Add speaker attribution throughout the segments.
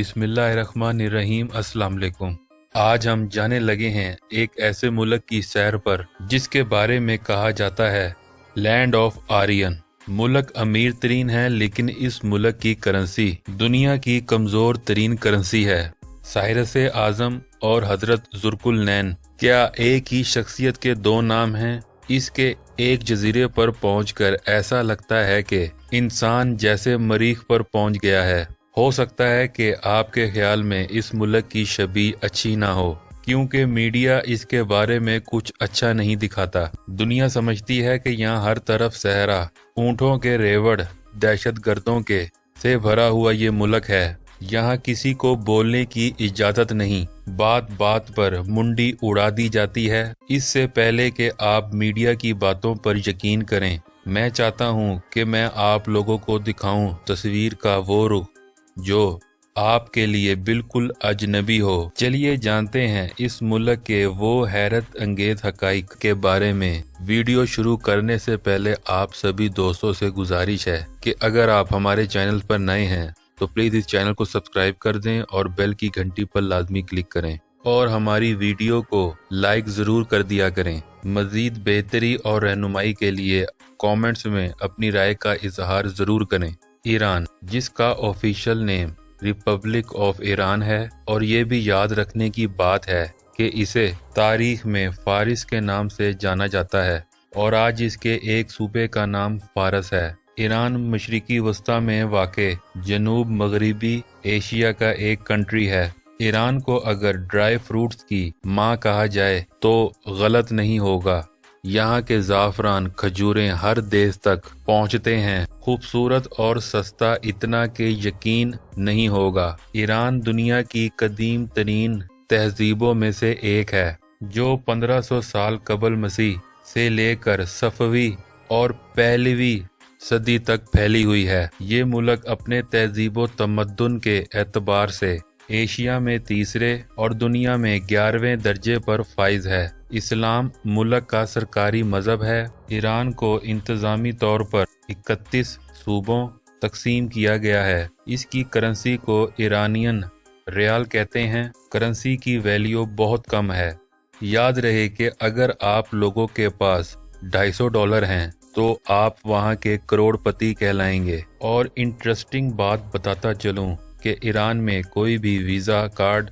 Speaker 1: बिस्मिल्लाहिर्रहमानिर्रहीम। अस्सलाम वालेकुम। आज हम जाने लगे हैं एक ऐसे मुल्क की सैर पर जिसके बारे में कहा जाता है लैंड ऑफ आर्यन। मुल्क अमीर तरीन है, लेकिन इस मुल्क की करेंसी दुनिया की कमजोर तरीन करेंसी है। साहिरस आजम और हजरत जुल्कुरनैन क्या एक ही शख्सियत के दो नाम हैं? इसके एक जजीरे पर पहुंचकर ऐसा लगता है कि इंसान जैसे मरीख पर पहुंच गया है। हो सकता है कि आपके ख्याल में इस मुल्क की छवि अच्छी ना हो, क्योंकि मीडिया इसके बारे में कुछ अच्छा नहीं दिखाता। दुनिया समझती है कि यहाँ हर तरफ सहरा, ऊंटों के रेवड़, दहशतगर्दों के से भरा हुआ ये मुल्क है। यहाँ किसी को बोलने की इजाजत नहीं, बात बात पर मुंडी उड़ा दी जाती है। इससे पहले कि आप मीडिया की बातों पर यकीन करें, मैं चाहता हूँ कि मैं आप लोगों को दिखाऊं तस्वीर का वो रुख जो आपके लिए बिल्कुल अजनबी हो। चलिए जानते हैं इस मुल्क के वो हैरत अंगेज हकाइक के बारे में। वीडियो शुरू करने से पहले आप सभी दोस्तों से गुजारिश है कि अगर आप हमारे चैनल पर नए हैं तो प्लीज इस चैनल को सब्सक्राइब कर दें और बेल की घंटी पर लाजमी क्लिक करें और हमारी वीडियो को लाइक जरूर कर दिया करें। मजीद बेहतरी और रहनुमाई के लिए कमेंट्स में अपनी राय का इजहार जरूर करें। ईरान, जिसका official name Republic of Iran है, और ये भी याद रखने की बात है कि इसे तारीख में फारिस के नाम से जाना जाता है और आज इसके एक सूबे का नाम फारस है। ईरान मशरिकी वस्ता में वाक़े जनूब मगरिबी एशिया का एक कंट्री है। ईरान को अगर ड्राई फ्रूट्स की माँ कहा जाए तो गलत नहीं होगा। यहाँ के ज़ाफ़रान, खजूरें हर देश तक पहुँचते हैं। खूबसूरत और सस्ता इतना कि यकीन नहीं होगा। ईरान दुनिया की कदीम तरीन तहजीबों में से एक है, जो 1500 साल कबल मसीह से लेकर सफ़वी और पहलवी सदी तक फैली हुई है। ये मुल्क अपने तहजीब तमद्दुन के एतबार से एशिया में तीसरे और दुनिया में 11वें दर्जे पर फाइज है। इस्लाम मुल्क का सरकारी मजहब है। ईरान को इंतजामी तौर पर 31 सूबों तकसीम किया गया है। इसकी करेंसी को ईरानियन रियाल कहते हैं। करेंसी की वैल्यू बहुत कम है। याद रहे कि अगर आप लोगों के पास $250 हैं तो आप वहां के करोड़पति कहलाएंगे। और इंटरेस्टिंग बात बताता चलूं कि ईरान में कोई भी वीज़ा कार्ड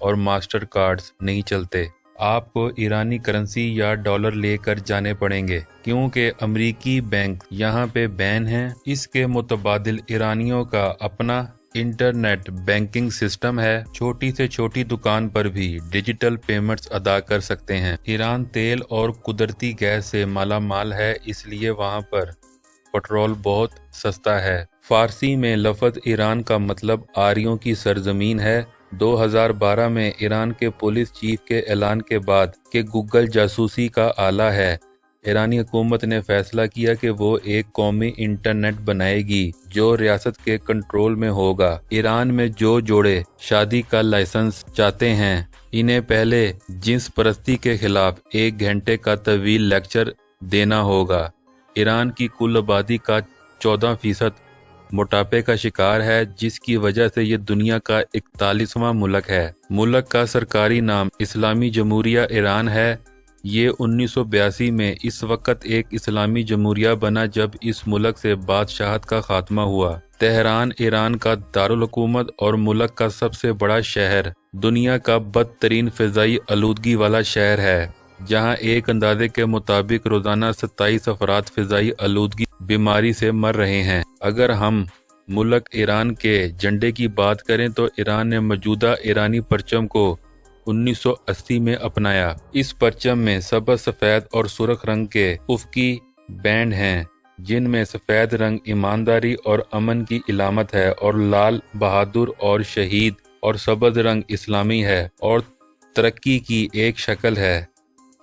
Speaker 1: और मास्टर कार्ड्स नहीं चलते। आपको ईरानी करेंसी या डॉलर लेकर जाने पड़ेंगे, क्योंकि अमेरिकी बैंक यहाँ पे बैन है। इसके मुतबादिल ईरानियों का अपना इंटरनेट बैंकिंग सिस्टम है। छोटी से छोटी दुकान पर भी डिजिटल पेमेंट्स अदा कर सकते हैं। ईरान तेल और कुदरती गैस से माला माल है, इसलिए वहाँ पर पेट्रोल बहुत सस्ता है। फारसी में लफ्ज़ ईरान का मतलब आर्यों की सरजमीन है। 2012 में ईरान के पुलिस चीफ के ऐलान के बाद कि गूगल जासूसी का आला है, ईरानी हुकूमत ने फैसला किया कि वो एक कौमी इंटरनेट बनाएगी जो रियासत के कंट्रोल में होगा। ईरान में जो जोड़े शादी का लाइसेंस चाहते हैं, इन्हें पहले जिन्स परस्ती के खिलाफ 1 घंटे का तवील लेक्चर देना होगा। ईरान की कुल आबादी का 14% मोटापे का शिकार है, जिसकी वजह से ये दुनिया का 41वां मुल्क है। मुल्क का सरकारी नाम इस्लामी जमहूरिया ईरान है। ये 1982 में इस वक्त एक इस्लामी जमहूरिया बना जब इस मुल्क से बादशाहत का खात्मा हुआ। तेहरान ईरान का दारुल हुकूमत और मुल्क का सबसे बड़ा शहर, दुनिया का बदतरीन फ़िज़ाई आलूदगी वाला शहर है, जहां एक अंदाजे के मुताबिक रोजाना 27 अफराद फ़िज़ाई आलूदगी बीमारी से मर रहे हैं। अगर हम मुल्क ईरान के झंडे की बात करें तो ईरान ने मौजूदा ईरानी परचम को 1980 में अपनाया। इस परचम में सबज, सफ़ेद और सुर्ख रंग के उफ़क़ी बैंड हैं, जिनमें सफ़ेद रंग ईमानदारी और अमन की इलामत है और लाल बहादुर और शहीद और सबज रंग इस्लामी है और तरक्की की एक शक्ल है।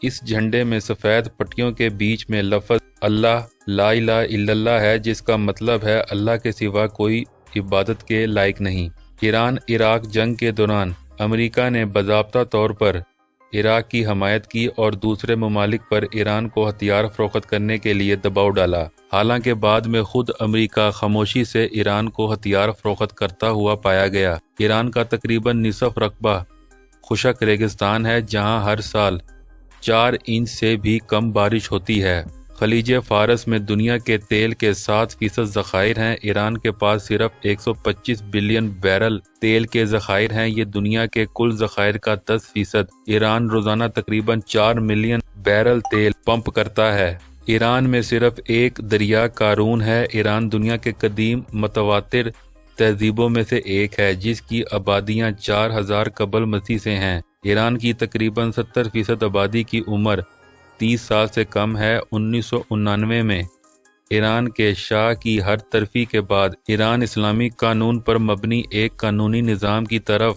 Speaker 1: इस झंडे में सफ़ेद पट्टियों के बीच में लफ्ज़ अल्लाह ला इलाहा इल्लल्लाह है, जिसका मतलब है अल्लाह के सिवा कोई इबादत के लायक नहीं। ईरान इराक जंग के दौरान अमेरिका ने बाज़ाब्ता तौर पर عراق کی حمایت کی اور دوسرے ممالک پر ایران کو ہتھیار فروخت کرنے کے لیے دباؤ ڈالا۔ حالانکہ بعد میں خود امریکہ خاموشی سے ایران کو ہتھیار فروخت کرتا ہوا پایا گیا۔ ایران کا تقریباً نصف رقبہ خشک ریگستان ہے جہاں ہر سال 4 انچ سے بھی کم بارش ہوتی ہے۔ خلیج فارس میں دنیا کے تیل کے 7% ذخائر ہیں۔ ایران کے پاس صرف 125 بلین بیرل تیل کے ذخائر ہیں، یہ دنیا کے کل ذخائر کا 10%۔ ایران روزانہ تقریباً 4 ملین بیرل تیل پمپ کرتا ہے۔ ایران میں صرف ایک دریا قارون ہے۔ ایران دنیا کے قدیم متواتر تہذیبوں میں سے ایک ہے جس کی آبادیاں 4000 قبل مسیح سے ہیں۔ ایران کی تقریباً 70% آبادی کی عمر 30 سال سے کم ہے۔ 1999 میں ایران کے شاہ کی ہر ترفی کے بعد ایران اسلامی قانون پر مبنی ایک قانونی نظام کی طرف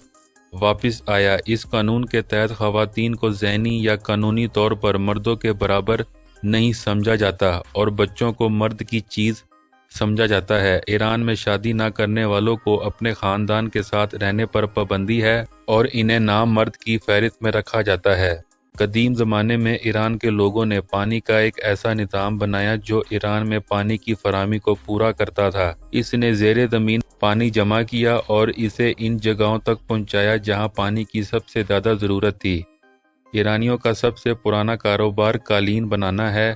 Speaker 1: واپس آیا۔ اس قانون کے تحت خواتین کو ذہنی یا قانونی طور پر مردوں کے برابر نہیں سمجھا جاتا اور بچوں کو مرد کی چیز سمجھا جاتا ہے۔ ایران میں شادی نہ کرنے والوں کو اپنے خاندان کے ساتھ رہنے پر پابندی ہے اور انہیں نام مرد کی فہرست میں رکھا جاتا ہے۔ قدیم زمانے میں ایران کے لوگوں نے پانی کا ایک ایسا نظام بنایا جو ایران میں پانی کی فراہمی کو پورا کرتا تھا۔ اس نے زیر زمین پانی جمع کیا اور اسے ان جگہوں تک پہنچایا جہاں پانی کی سب سے زیادہ ضرورت تھی۔ ایرانیوں کا سب سے پرانا کاروبار قالین بنانا ہے۔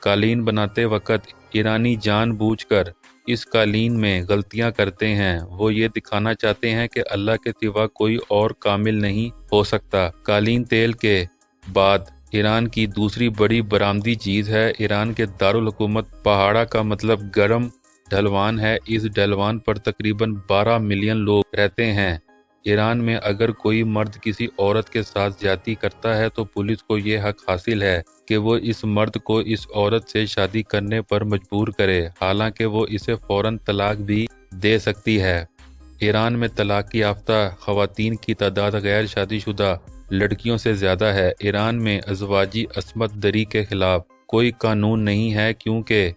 Speaker 1: قالین بناتے وقت ایرانی جان بوجھ کر اس قالین میں غلطیاں کرتے ہیں۔ وہ یہ دکھانا چاہتے ہیں کہ اللہ کے سوا کوئی اور کامل نہیں ہو سکتا۔ قالین تیل کے بعد ایران کی دوسری بڑی برآمدی چیز ہے۔ ایران کے دارالحکومت پہاڑا کا مطلب گرم ڈھلوان ہے۔ اس ڈھلوان پر تقریباً 12 ملین لوگ رہتے ہیں۔ ایران میں اگر کوئی مرد کسی عورت کے ساتھ زیادتی کرتا ہے تو پولیس کو یہ حق حاصل ہے کہ وہ اس مرد کو اس عورت سے شادی کرنے پر مجبور کرے، حالانکہ وہ اسے فوراً طلاق بھی دے سکتی ہے۔ ایران میں طلاق یافتہ خواتین کی تعداد غیر شادی شدہ لڑکیوں سے زیادہ ہے۔ ایران میں ازواجی عصمت دری کے خلاف کوئی قانون نہیں ہے کیونکہ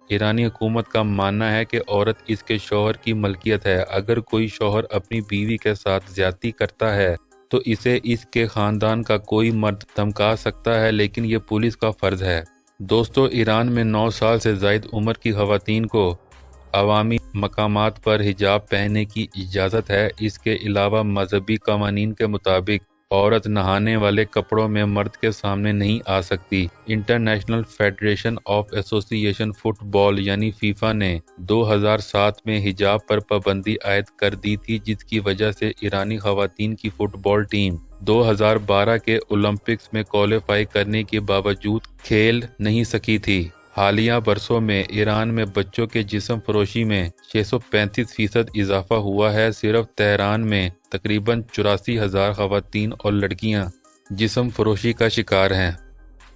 Speaker 1: ایرانی حکومت کا ماننا ہے کہ عورت اس کے شوہر کی ملکیت ہے۔ اگر کوئی شوہر اپنی بیوی کے ساتھ زیادتی کرتا ہے تو اسے اس کے خاندان کا کوئی مرد دھمکا سکتا ہے، لیکن یہ پولیس کا فرض ہے۔ دوستو، ایران میں 9 سال سے زائد عمر کی خواتین کو عوامی مقامات پر حجاب پہننے کی اجازت ہے۔ اس کے علاوہ مذہبی قوانین کے مطابق عورت نہانے والے کپڑوں میں مرد کے سامنے نہیں آ سکتی۔ انٹرنیشنل فیڈریشن آف ایسوسی ایشن فٹ بال یعنی فیفا نے 2007 میں حجاب پر پابندی عائد کر دی تھی، جس کی وجہ سے ایرانی خواتین کی فٹ بال ٹیم 2012 کے اولمپکس میں کوالیفائی کرنے کے باوجود کھیل نہیں سکی تھی۔ حالیہ برسوں میں ایران میں بچوں کے جسم فروشی میں 635% اضافہ ہوا ہے۔ صرف تہران میں تقریباً 84,000 خواتین اور لڑکیاں جسم فروشی کا شکار ہیں۔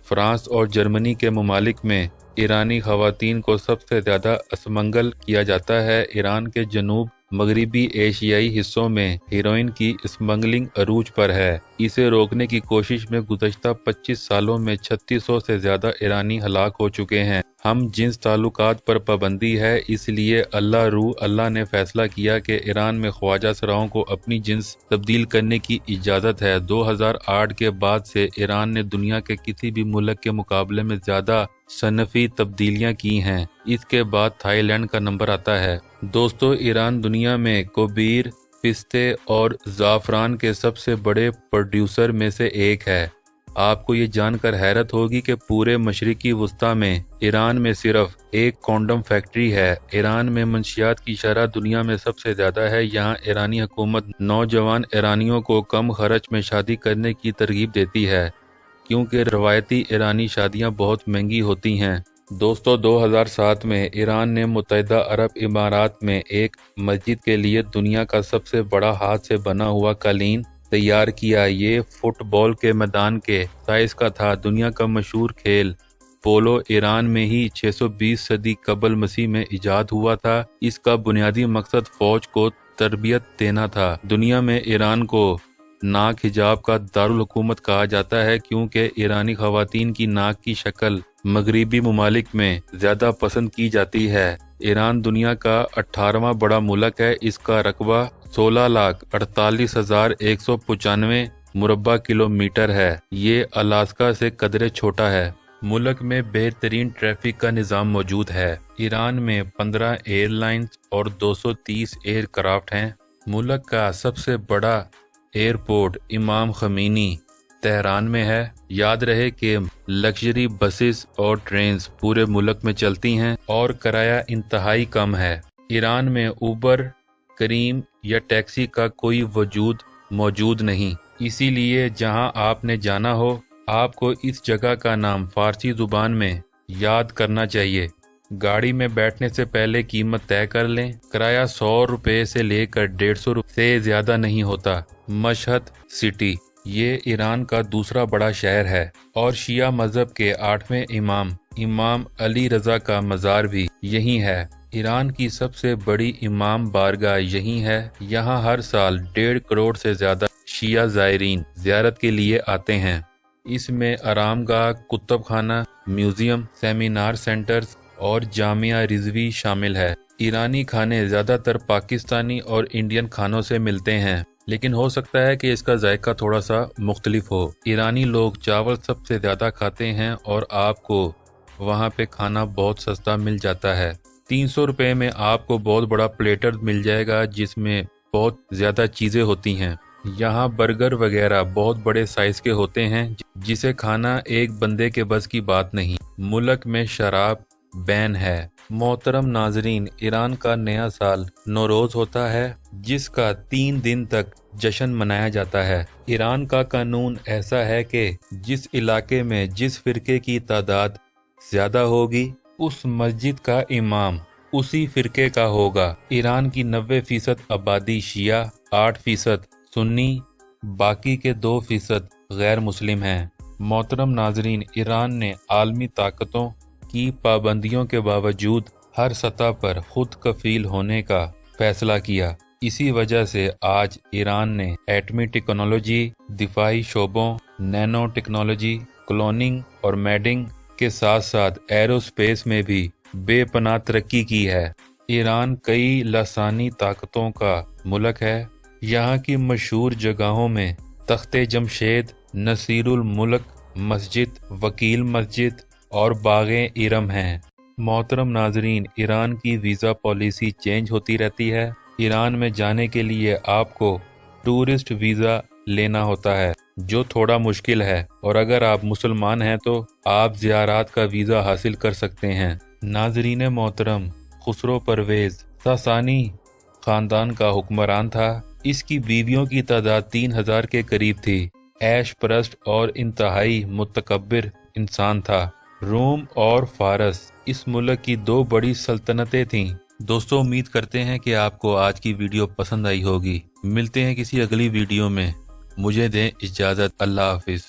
Speaker 1: فرانس اور جرمنی کے ممالک میں ایرانی خواتین کو سب سے زیادہ اسمگل کیا جاتا ہے۔ ایران کے جنوب مغربی ایشیائی حصوں میں ہیروئن کی اسمگلنگ عروج پر ہے۔ اسے روکنے کی کوشش میں گزشتہ 25 سالوں میں 3600 سے زیادہ ایرانی ہلاک ہو چکے ہیں۔ ہم جنس تعلقات پر پابندی ہے، اس لیے اللہ نے فیصلہ کیا کہ ایران میں خواجہ سراؤں کو اپنی جنس تبدیل کرنے کی اجازت ہے۔ 2008 کے بعد سے ایران نے دنیا کے کسی بھی ملک کے مقابلے میں زیادہ صنفی تبدیلیاں کی ہیں۔ اس کے بعد تھائی لینڈ کا نمبر آتا ہے۔ دوستو، ایران دنیا میں کوبیر، پستے اور زعفران کے سب سے بڑے پروڈیوسر میں سے ایک ہے۔ آپ کو یہ جان کر حیرت ہوگی کہ پورے مشرقی وسطی میں ایران میں صرف ایک کونڈم فیکٹری ہے۔ ایران میں منشیات کی شرح دنیا میں سب سے زیادہ ہے۔ یہاں ایرانی حکومت نوجوان ایرانیوں کو کم خرچ میں شادی کرنے کی ترغیب دیتی ہے کیونکہ روایتی ایرانی شادیاں بہت مہنگی ہوتی ہیں۔ دوستو، 2007 میں ایران نے متحدہ عرب امارات میں ایک مسجد کے لیے دنیا کا سب سے بڑا ہاتھ سے بنا ہوا قالین تیار کیا۔ یہ فٹ بال کے میدان کے سائز کا تھا۔ دنیا کا مشہور کھیل پولو ایران میں ہی 620 صدی قبل مسیح میں ایجاد ہوا تھا۔ اس کا بنیادی مقصد فوج کو تربیت دینا تھا۔ دنیا میں ایران کو ناک حجاب کا دارالحکومت کہا جاتا ہے کیونکہ ایرانی خواتین کی ناک کی شکل مغربی ممالک میں زیادہ پسند کی جاتی ہے۔ ایران دنیا کا 18واں بڑا ملک ہے۔ اس کا رقبہ 16,48,195 मुरब्बा किलोमीटर है। ये अलास्का से कदरे छोटा है। मुल्क में बेहतरीन ट्रैफिक का निज़ाम मौजूद है। ईरान में 15 एयरलाइंस और 230 एयरक्राफ्ट हैं। मुल्क का सबसे बड़ा एयरपोर्ट इमाम खमीनी तेहरान में है। याद रहे कि लग्जरी बसेस और ट्रेन्स पूरे मुल्क में चलती हैं और किराया इंतहाई कम है। ईरान में उबर, करीम या टैक्सी का कोई वजूद मौजूद नहीं। इसीलिए जहां आपने जाना हो, आपको इस जगह का नाम फारसी जुबान में याद करना चाहिए। गाड़ी में बैठने से पहले कीमत तय कर लें। किराया 100 रुपये से लेकर 150 रुपये से ज़्यादा नहीं होता। मशहद सिटी, ये ईरान का दूसरा बड़ा शहर है और शिया मजहब के 8वें इमाम अली रज़ा का मज़ार भी यहीं है। ईरान की सबसे बड़ी इमाम बारगाह यहीं है। यहाँ हर साल 1.5 करोड़ से ज़्यादा शिया ज़ायरीन ज़ियारत के लिए आते हैं। इसमें आरामगाह, कुतुब खाना, म्यूजियम, सेमिनार सेंटर्स और जामिया रिजवी शामिल है। ईरानी खाने ज़्यादातर पाकिस्तानी और इंडियन खानों से मिलते हैं, लेकिन हो सकता है कि इसका जायका थोड़ा सा मुख्तलिफ हो। ईरानी लोग चावल सबसे ज़्यादा खाते हैं और आपको वहाँ पे खाना बहुत सस्ता मिल जाता है। 300 रुपये में आपको बहुत बड़ा प्लेटर मिल जाएगा जिसमें बहुत ज़्यादा चीज़ें होती हैं। यहाँ बर्गर वगैरह बहुत बड़े साइज के होते हैं जिसे खाना एक बंदे के बस की बात नहीं। मुल्क में शराब बैन है। मोहतरम नाजरीन, ईरान का नया साल नौरोज होता है जिसका 3 दिन तक जश्न मनाया जाता है। ईरान का कानून ऐसा है कि जिस इलाके में जिस फिरके की तादाद ज्यादा होगी उस मस्जिद का इमाम उसी फिरके का होगा। ईरान की 90% आबादी शिया, 8% सुन्नी, बाकी के 2% गैर मुस्लिम हैं। मोहतरम नाजरीन, ईरान ने आलमी ताकतों की पाबंदियों के बावजूद हर सतह पर खुद कफील होने का फैसला किया। इसी वजह से आज ईरान ने एटमी टेक्नोलॉजी, दिफाई शोबों, नैनो टेक्नोलॉजी, क्लोनिंग और मैडिंग के साथ साथ एरोस्पेस में भी बेपनाह तरक्की की है। ईरान कई लसानी ताकतों का मुल्क है। यहाँ की मशहूर जगहों में तख्ते जमशेद, नसीरुल मुल्क मस्जिद, वकील मस्जिद और बागे इरम हैं। मोहतरम नाजरीन, ईरान की वीज़ा पॉलिसी चेंज होती रहती है। ईरान में जाने के लिए आपको टूरिस्ट वीज़ा लेना होता है जो थोड़ा मुश्किल है, और अगर आप मुसलमान हैं तो आप ज़ियारत का वीज़ा हासिल कर सकते हैं। नाजरीन मोहतरम, खुसरो परवेज़ सासानी ख़ानदान का हुक्मरान था। इसकी बीवियों की तादाद 3000 के करीब थी। ऐश परस्त और इंतहाई मुतकब्बिर इंसान था। रोम और फारस इस मुल्क की 2 बड़ी सल्तनतें थीं। दोस्तों, उम्मीद करते हैं कि आपको आज की वीडियो पसंद आई होगी। मिलते हैं किसी अगली वीडियो में। मुझे दें इजाज़त। अल्लाह हाफिज़।